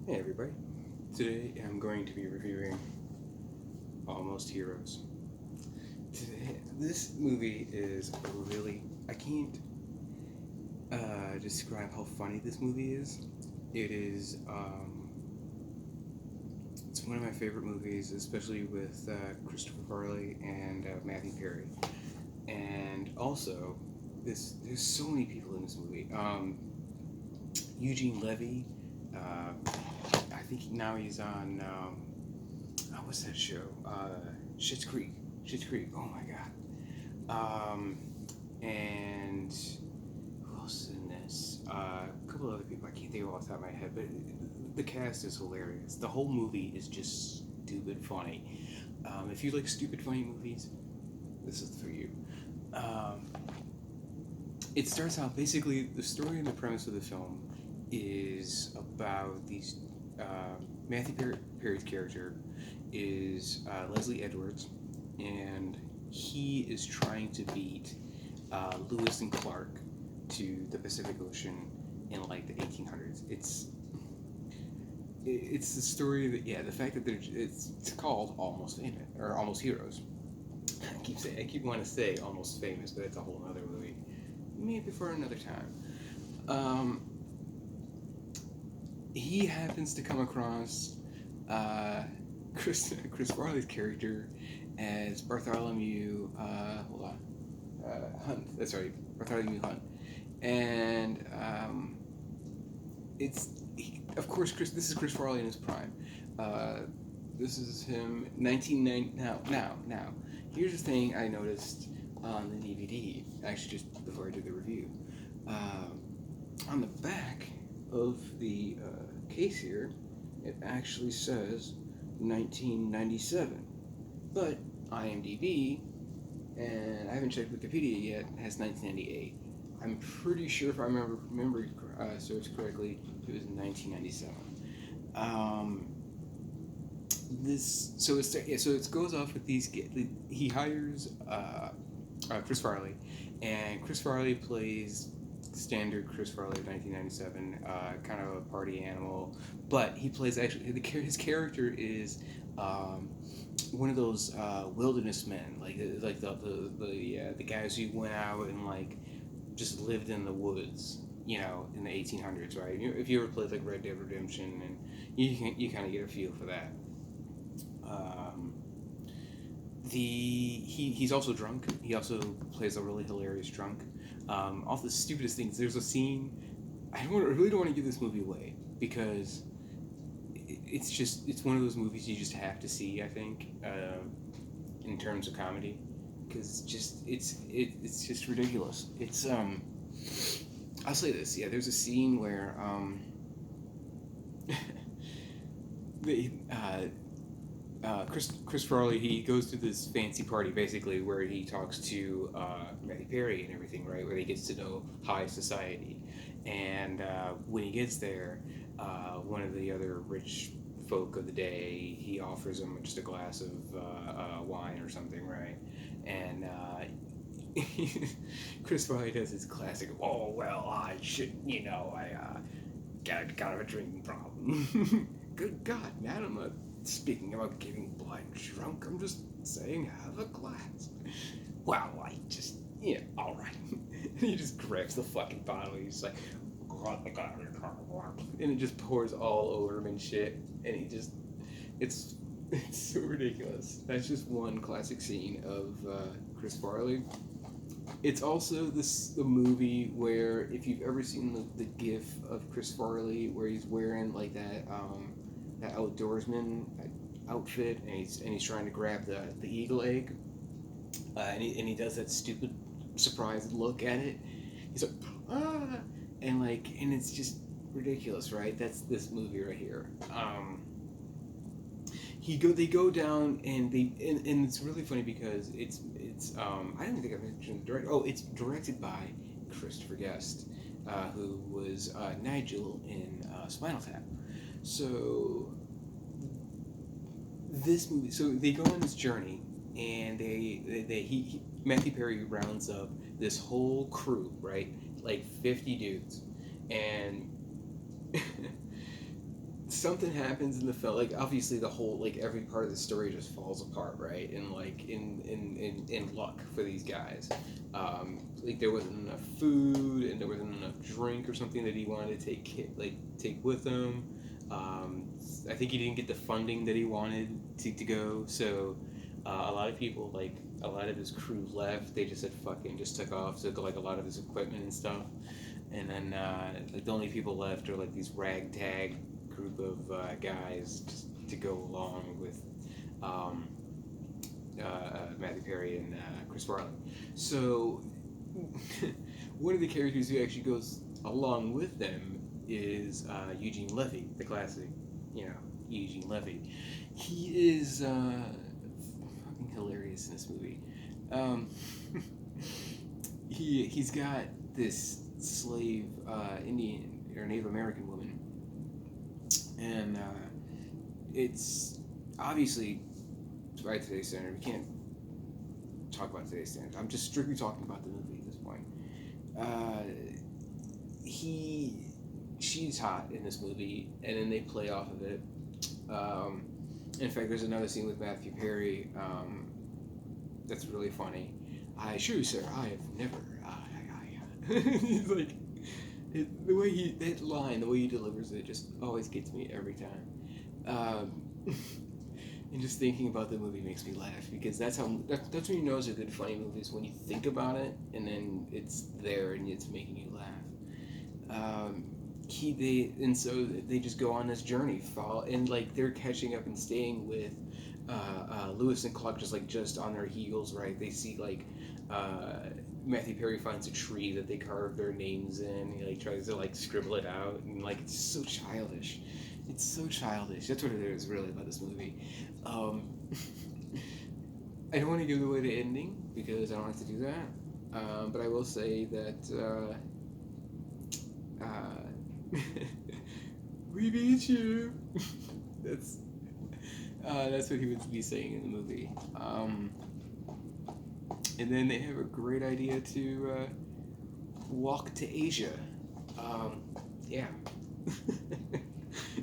Hey everybody. Today I'm going to be reviewing Almost Heroes. This movie is really. I can't describe how funny this movie is. It is. It's one of my favorite movies, especially with Christopher Farley and Matthew Perry. And also, there's so many people in this movie. Eugene Levy. I think now he's on. What's that show? Schitt's Creek. Schitt's Creek. Oh my god. And who else is in this? A couple other people. I can't think of off the top of my head, but the cast is hilarious. The whole movie is just stupid funny. If you like stupid funny movies, this is for you. Um, it starts out basically the story and the premise of the film is about these. Matthew Perry's character is Leslie Edwards, and he is trying to beat Lewis and Clark to the Pacific Ocean in like the 1800s. It's the story that the fact that it's called Almost Famous or Almost Heroes. I keep wanting to say Almost Famous, but it's a whole other movie. Maybe for another time. Um, he happens to come across uh, Chris Farley's character as Bartholomew. Hold on, Hunt. That's right, Bartholomew Hunt, and of course Chris. This is Chris Farley in his prime. Uh, this is him 1990. Now. Here's the thing I noticed on the DVD. Actually, just before I did the review, on the back of the case here, it actually says 1997. But IMDb, and I haven't checked Wikipedia yet, has 1998. I'm pretty sure if I remember search correctly, it was 1997. Um, so it goes off with these. He hires Chris Farley, and Chris Farley plays standard Chris Farley of 1997, kind of a party animal, but he plays his character is one of those wilderness men, like the guys who went out and like just lived in the woods, in the 1800s, right? If you ever played like Red Dead Redemption, and you kind of get a feel for that. Um, he's also drunk. He also plays a really hilarious drunk. All the stupidest things. There's a scene. Really don't want to give this movie away because it's one of those movies you just have to see. I think in terms of comedy, because it's just ridiculous. I'll say this. Yeah, there's a scene where the Chris Farley, he goes to this fancy party basically where he talks to Matthew Perry and everything, right? Where he gets to know high society, and when he gets there, one of the other rich folk of the day, he offers him just a glass of wine or something, right? And Chris Farley does his classic, "Oh well, I should, I got kind of a drinking problem." Good God, man, I'm not speaking about getting blind drunk. I'm just saying have a glass. Wow, I just, all right. He just grabs the fucking bottle. He's like, and it just pours all over him and shit. And it's it's so ridiculous. That's just one classic scene of Chris Farley. It's also the movie where, if you've ever seen the gif of Chris Farley where he's wearing like that outdoorsman outfit, and he's trying to grab the eagle egg, and he does that stupid surprised look at it. He's like, ah, and it's just ridiculous, right? That's this movie right here. They go down, and and it's really funny because it's I don't think I mentioned the director. Oh, it's directed by Christopher Guest, who was Nigel in Spinal Tap. So this movie, so they go on this journey, and Matthew Perry rounds up this whole crew, right? Like 50 dudes, and something happens in the film. Like obviously, the whole like every part of the story just falls apart, right? And like in luck for these guys, like there wasn't enough food and there wasn't enough drink or something that he wanted to take with him. I think he didn't get the funding that he wanted to go. So a lot of people like a lot of his crew left. They just said fucking just took off. Took like a lot of his equipment and stuff. And then like the only people left are like these ragtag group of guys just to go along with Matthew Perry and Chris Farley. So one of the characters who actually goes along with them is Eugene Levy, the classic, Eugene Levy. He is fucking hilarious in this movie. He's got this slave Indian or Native American woman, and it's obviously by today's standard. We can't talk about today's standards. I'm just strictly talking about the movie at this point. She's hot in this movie, and then they play off of it. In fact, there's another scene with Matthew Perry that's really funny. I assure you, sir, I have never. He's like, the way he delivers it just always gets me every time. And just thinking about the movie makes me laugh because that's when you know it's a good funny movie is when you think about it and then it's there and it's making you laugh. So they just go on this journey, and like they're catching up and staying with Lewis and Clark just on their heels, right? They see like Matthew Perry finds a tree that they carve their names in. And he like tries to like scribble it out, and like it's so childish. It's so childish. That's what it is really about this movie. I don't want to give away the ending because I don't have to do that. But I will say that we beat you. That's what he would be saying in the movie. And then they have a great idea to walk to Asia. Yeah.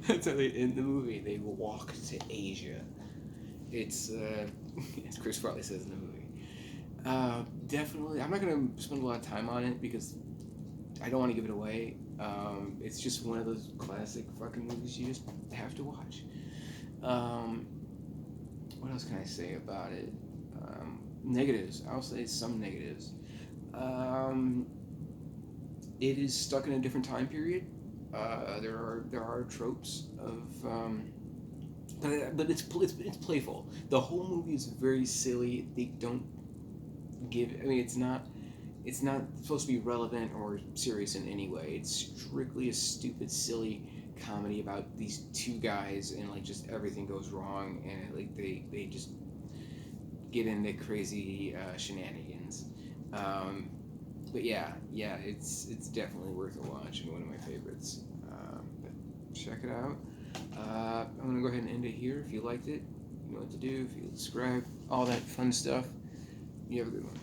That's how they end the movie. They walk to Asia. It's, as Chris Farley says in the movie. Definitely, I'm not going to spend a lot of time on it because I don't want to give it away. It's just one of those classic fucking movies you just have to watch. What else can I say about it? Negatives. I'll say some negatives. It is stuck in a different time period. There are tropes of, but it's playful. The whole movie is very silly. They don't give. I mean, it's not supposed to be relevant or serious in any way. It's strictly a stupid, silly comedy about these two guys and like just everything goes wrong and like they just get into crazy shenanigans. But yeah, it's definitely worth a watch and one of my favorites. But check it out. I'm gonna go ahead and end it here. If you liked it, you know what to do. If you subscribe, all that fun stuff. You have a good one.